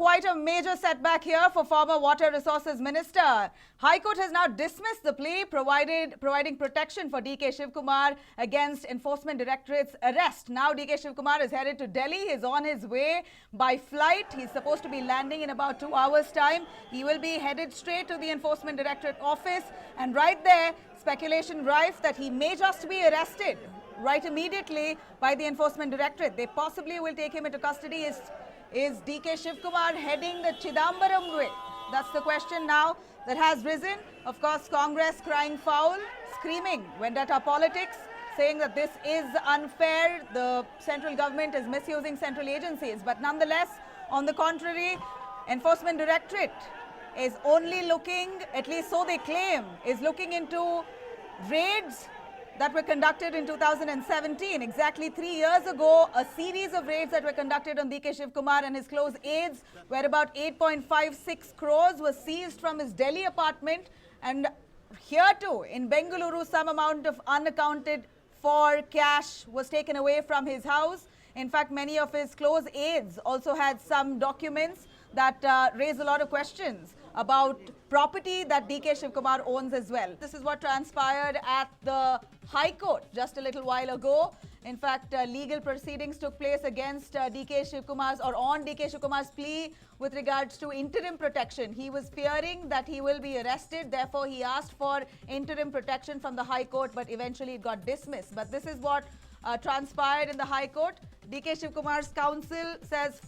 Quite a major setback here for former Water Resources Minister. High Court has now dismissed the plea providing protection for DK Shivakumar against Enforcement Directorate's arrest. Now DK Shivakumar is headed to Delhi. He is on his way by flight. He's supposed to be landing in about 2 hours' time. He will be headed straight to the Enforcement Directorate office, and right there, speculation rife that he may just be arrested right immediately by the Enforcement Directorate. They possibly will take him into custody. Is DK Shivakumar heading the Chidambaram way? That's the question now that has risen. Of course, Congress crying foul, screaming vendetta politics, saying that this is unfair. The central government is misusing central agencies. But nonetheless, on the contrary, Enforcement Directorate is only looking, at least so they claim, is looking into raids that were conducted in 2017. Exactly 3 years ago, a series of raids that were conducted on DK Shivakumar and his close aides, where about 8.56 crores was seized from his Delhi apartment. And here too, in Bengaluru, some amount of unaccounted for cash was taken away from his house. In fact, many of his close aides also had some documents that raise a lot of questions about property that DK Shivakumar owns as well. This is what transpired at the High Court just a little while ago. In fact, legal proceedings took place against DK Shivakumar's or on DK Shivakumar's plea with regards to interim protection. He was fearing that he will be arrested. Therefore, he asked for interim protection from the High Court, but eventually it got dismissed. But this is what transpired in the High Court. DK Shivakumar's counsel says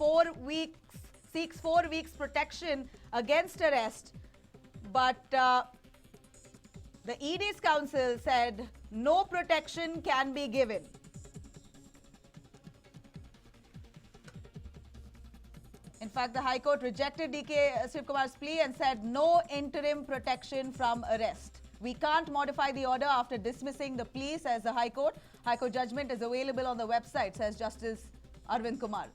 seeks 4 weeks protection against arrest, but the ED's counsel said no protection can be given. In fact, the High Court rejected DK Shivakumar's plea and said no interim protection from arrest. We can't modify the order after dismissing the plea, says the High Court. High Court judgment is available on the website, says Justice Arvind Kumar.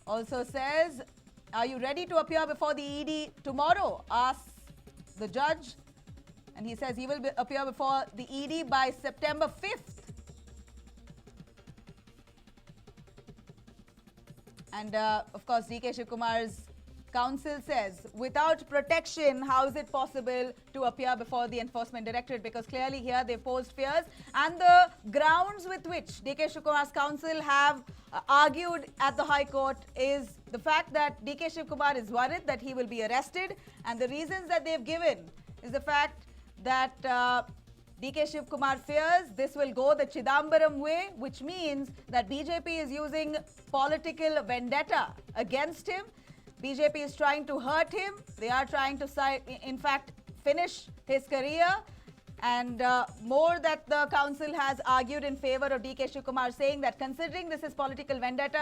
Also says, are you ready to appear before the ED tomorrow? Asks the judge. And he says he will appear before the ED by September 5th. And of course, DK Shivakumar's counsel says, without protection, how is it possible to appear before the Enforcement Directorate? Because clearly here they posed fears. And the grounds with which DK Shivakumar's counsel have argued at the High Court is the fact that DK Shivakumar is worried that he will be arrested. And the reasons that they've given is the fact that DK Shivakumar fears this will go the Chidambaram way, which means that BJP is using political vendetta against him. BJP is trying to hurt him. They are trying to, in fact, finish his career. And more that the council has argued in favor of DK Shivakumar, saying that considering this is political vendetta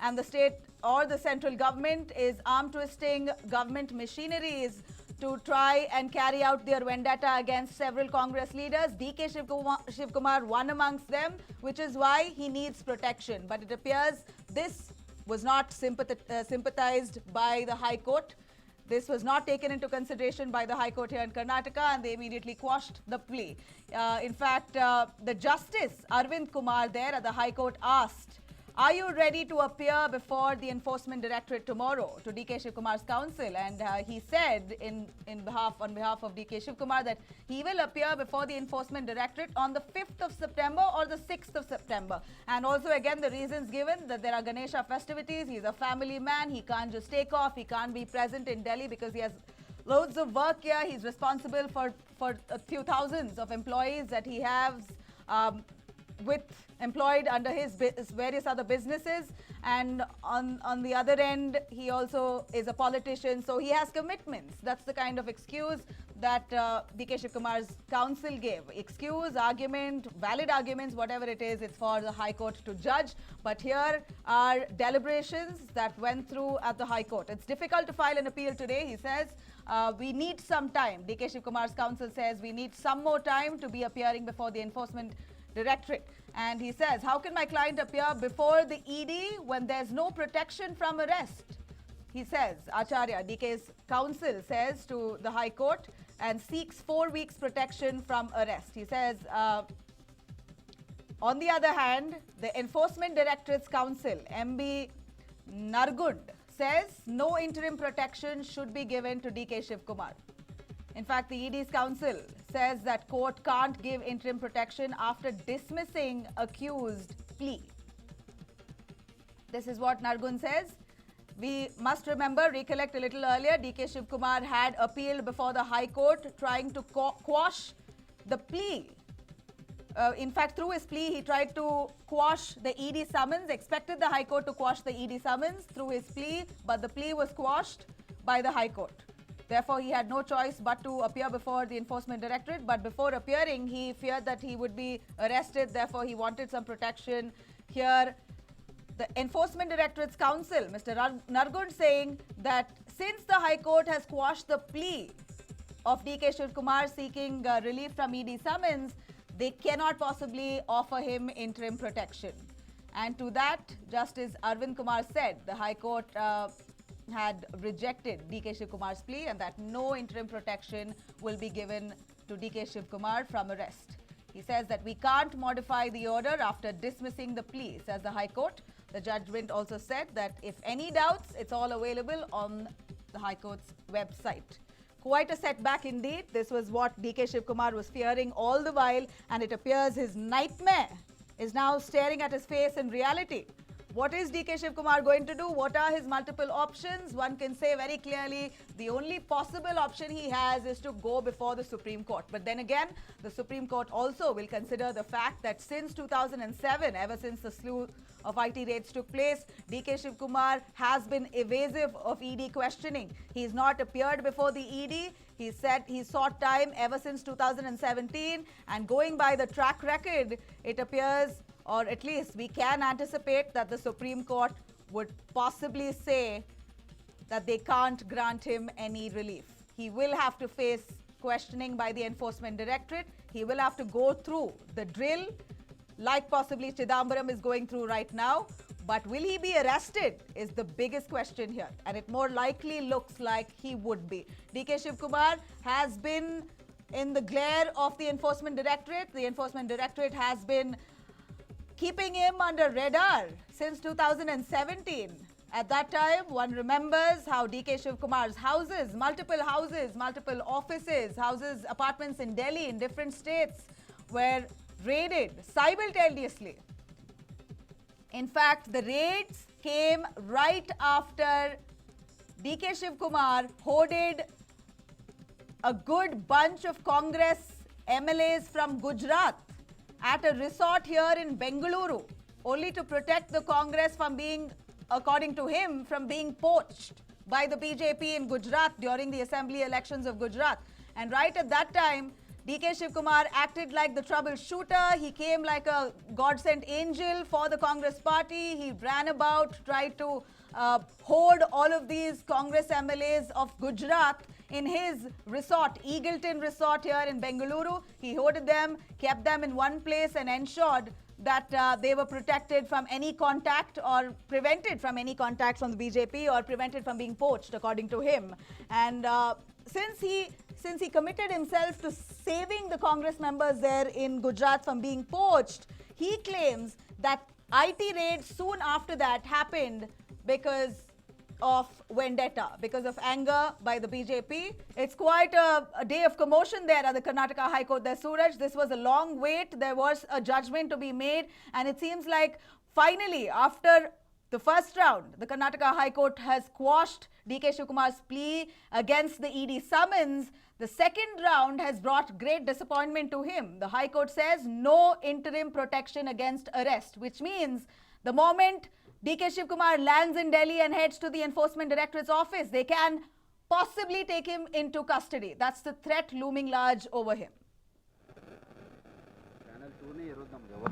and the state or the central government is arm twisting government machineries to try and carry out their vendetta against several Congress leaders, DK Shivakumar one amongst them, which is why he needs protection. But it appears this was not sympathized by the High Court. This was not taken into consideration by the High Court here in Karnataka, and they immediately quashed the plea. In fact, the Justice Arvind Kumar there at the High Court asked, are you ready to appear before the Enforcement Directorate tomorrow, to DK Shivakumar's counsel? And he said on behalf of DK Shivakumar that he will appear before the Enforcement Directorate on the 5th of September or the 6th of September. And also again the reasons given that there are Ganesha festivities, he's a family man, he can't just take off, he can't be present in Delhi because he has loads of work here. He's responsible for a few thousands of employees that he has employed under his various other businesses, and on the other end he also is a politician, so he has commitments. That's the kind of excuse that DK Shivakumar's counsel gave. Excuse, argument, valid arguments, whatever it is, it's for the High Court to judge. But here are deliberations that went through at the High Court. It's difficult to file an appeal today, he says. We need some time. DK Shivakumar's counsel says we need some more time to be appearing before the Enforcement Directorate. And he says, how can my client appear before the ED when there's no protection from arrest? He says, Acharya, DK's counsel says to the High Court and seeks 4 weeks protection from arrest. He says, on the other hand, the Enforcement Directorate's counsel, MB Nargund, says no interim protection should be given to DK Shivakumar. In fact, the ED's counsel says that court can't give interim protection after dismissing accused plea. This is what Nargun says. We must recollect a little earlier, DK Shivakumar had appealed before the High Court trying to quash the plea. In fact, through his plea, he tried to quash the ED summons, expected the High Court to quash the ED summons through his plea, but the plea was quashed by the High Court. Therefore, he had no choice but to appear before the Enforcement Directorate. But before appearing, he feared that he would be arrested. Therefore, he wanted some protection. Here, the Enforcement Directorate's counsel, Mr. Nargun, saying that since the High Court has quashed the plea of DK Shivakumar seeking relief from ED summons, they cannot possibly offer him interim protection. And to that, Justice Arvind Kumar said the High Court had rejected DK Shivakumar's plea and that no interim protection will be given to DK Shivakumar from arrest. He says that we can't modify the order after dismissing the plea, says the High Court. The judgment also said that if any doubts, it's all available on the High Court's website. Quite a setback indeed. This was what DK Shivakumar was fearing all the while, and it appears his nightmare is now staring at his face in reality. What is DK Shivakumar going to do? What are his multiple options? One can say very clearly the only possible option he has is to go before the Supreme Court. But then again, the Supreme Court also will consider the fact that since 2007, ever since the slew of IT raids took place, DK Shivakumar has been evasive of ED questioning. He's not appeared before the ED. He said he sought time ever since 2017, and going by the track record, it appears, or at least we can anticipate, that the Supreme Court would possibly say that they can't grant him any relief. He will have to face questioning by the Enforcement Directorate. He will have to go through the drill, like possibly Chidambaram is going through right now. But will he be arrested is the biggest question here. And it more likely looks like he would be. DK Shivakumar has been in the glare of the Enforcement Directorate. The Enforcement Directorate has been keeping him under radar since 2017. At that time, one remembers how DK Shivakumar's houses, multiple offices, apartments in Delhi, in different states, were raided simultaneously. In fact, the raids came right after DK Shivakumar hoarded a good bunch of Congress MLAs from Gujarat at a resort here in Bengaluru, only to protect the Congress from being, according to him, from being poached by the BJP in Gujarat during the assembly elections of Gujarat. And right at that time, DK Shivakumar acted like the troubleshooter. He came like a God-sent angel for the Congress party. He ran about, tried to hoard all of these Congress MLAs of Gujarat in his resort, Eagleton Resort here in Bengaluru. He hoarded them, kept them in one place and ensured that they were protected from any contact or prevented from any contact from the BJP or prevented from being poached, according to him. And since he committed himself to saving the Congress members there in Gujarat from being poached, he claims that IT raids soon after that happened because of vendetta, because of anger by the BJP. It's quite a day of commotion there at the Karnataka High Court there, Suraj. This was a long wait. There was a judgment to be made, and it seems like finally, after the first round, the Karnataka High Court has quashed DK Shivakumar's plea against the ED summons. The second round has brought great disappointment to him. The High Court says no interim protection against arrest, which means the moment DK Shivakumar lands in Delhi and heads to the Enforcement Directorate's office, they can possibly take him into custody. That's the threat looming large over him.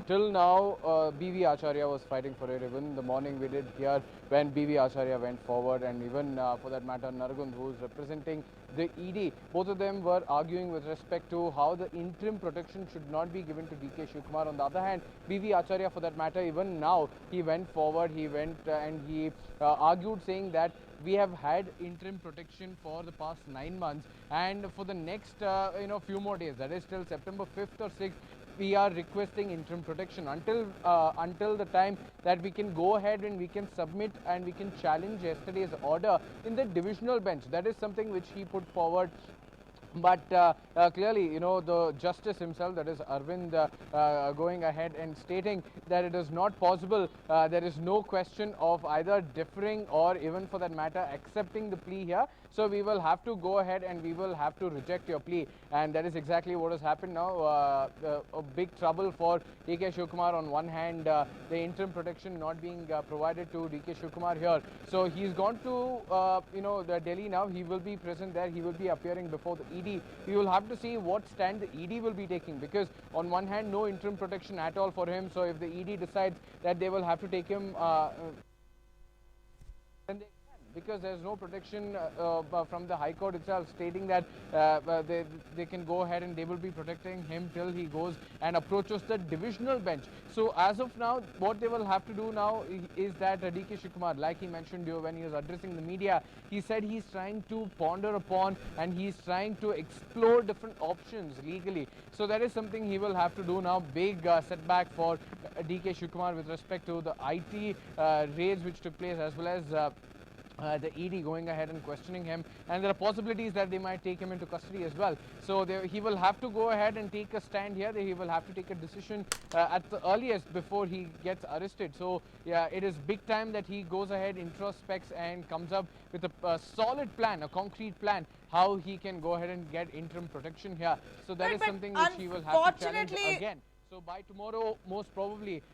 Till now, BV Acharya was fighting for it. Even the morning we did hear when BV Acharya went forward, and even for that matter, Nargun, who is representing the ED, both of them were arguing with respect to how the interim protection should not be given to DK Shivakumar. On the other hand, BV Acharya, for that matter, even now, he went forward, he went and he argued, saying that we have had interim protection for the past 9 months, and for the next few more days, that is till September 5th or 6th, we are requesting interim protection until the time that we can go ahead and we can submit and we can challenge yesterday's order in the divisional bench. That is something which he put forward. But clearly, you know, the justice himself, that is Arvind, going ahead and stating that it is not possible. There is no question of either differing or even for that matter accepting the plea here. So we will have to go ahead and we will have to reject your plea, and that is exactly what has happened now. A big trouble for DK Shivakumar. On one hand, the interim protection not being provided to DK Shivakumar here. So he's gone to the Delhi now. He will be present there. He will be appearing before the ED. We will have to see what stand the ED will be taking, because on one hand, no interim protection at all for him. So if the ED decides that they will have to take him, then they can, because there's no protection from the High Court itself stating that they can go ahead and they will be protecting him till he goes and approaches the divisional bench. So as of now, what they will have to do now is that DK Shivakumar, like he mentioned when he was addressing the media, he said he's trying to ponder upon and he's trying to explore different options legally. So that is something he will have to do now. Big setback for DK Shivakumar with respect to the IT raids which took place, as well as the ED going ahead and questioning him, and there are possibilities that they might take him into custody as well. So he will have to go ahead and take a stand here. He will have to take a decision at the earliest before he gets arrested. So yeah, it is big time that he goes ahead, introspects and comes up with a solid plan, a concrete plan, how he can go ahead and get interim protection here. So that is something which he will have to challenge again. So by tomorrow, most probably,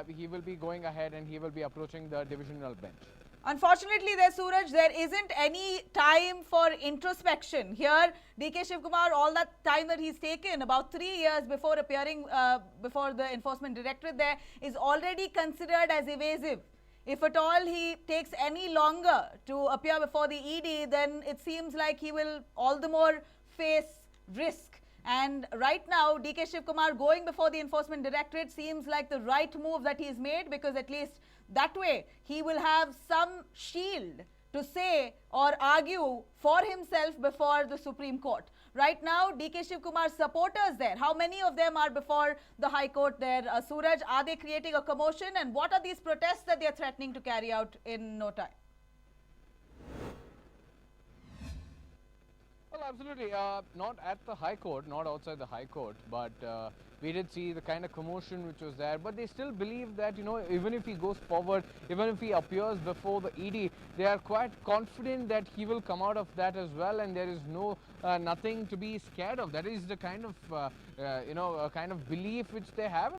he will be going ahead and he will be approaching the divisional bench. Unfortunately, Suraj, there isn't any time for introspection. Here, DK Shivakumar, all that time that he's taken, about 3 years before appearing before the enforcement directorate there, is already considered as evasive. If at all he takes any longer to appear before the ED, then it seems like he will all the more face risk. And right now, DK Shivakumar going before the enforcement directorate seems like the right move that he's made, because at least that way he will have some shield to say or argue for himself before the Supreme Court. Right now, DK Shivakumar's supporters there, how many of them are before the High Court there? Suraj, are they creating a commotion, and what are these protests that they are threatening to carry out in no time? Well, absolutely. Not at the High Court, not outside the High Court, but we did see the kind of commotion which was there. But they still believe that, you know, even if he goes forward, even if he appears before the ED, they are quite confident that he will come out of that as well, and there is nothing to be scared of. That is the kind of, kind of belief which they have.